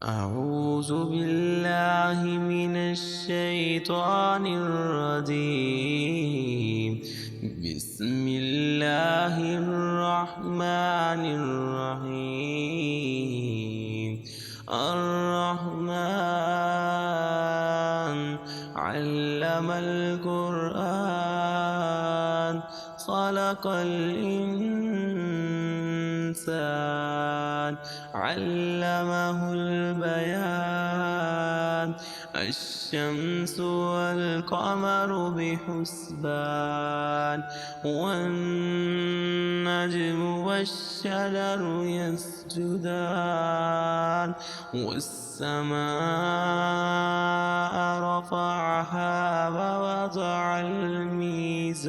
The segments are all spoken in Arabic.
أعوذ بالله من الشيطان الرجيم. بسم الله الرحمن الرحيم. الرحمن علم القرآن خلق الإنسان علمه البيان. الشمس والقمر بحسبان والنجم والشجر يسجدان والسماء رفعها ووضع الميزان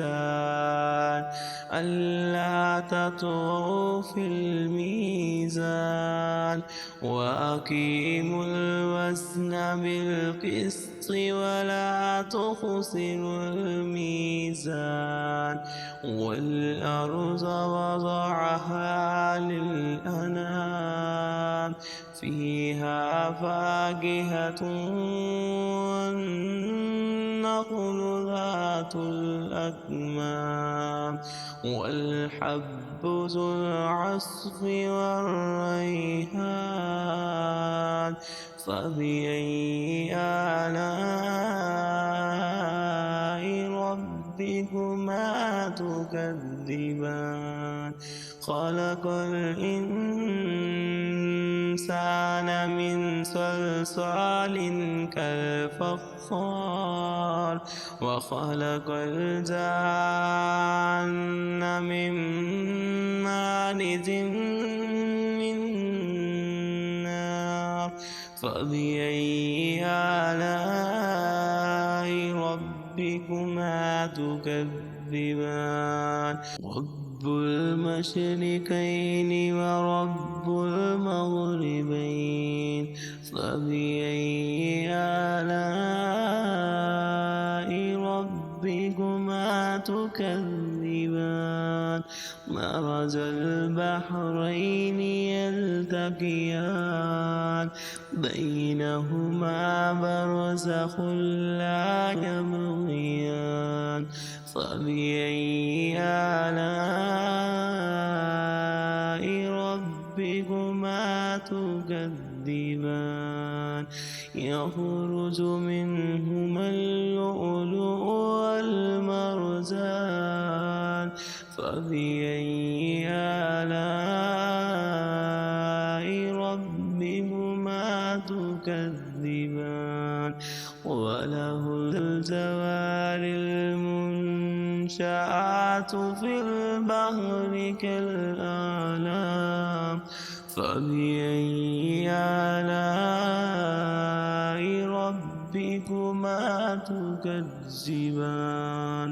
ألا تطغوا في الميزان وأقيموا الوزن بالقسط ولا تخسروا الميزان والأرض وضعها للأنام فيها فاكهة والنخل ذات الأكمام والحب ذو العصف والريحان فبأي آلاء ربكما تكذبان. خلق الإنسان من صلصال كالفخار وخلق الجان من مارج من نار فبأي آلاء ربكما تكذبان. رب المشرقين ورب المغربين فبأي آلاء ربكما تكذبان. مرج البحرين يلتقيان بينهما برزخ لا يبغيان فبأي آلاء ربكما تكذبان. يخرج منهما اللؤلؤ والمرجان فبأي آلاء ربكما تكذبان. وله الجوار المنشآت في البحر كالأعلام فبأي آلاء ربكما تكذبان.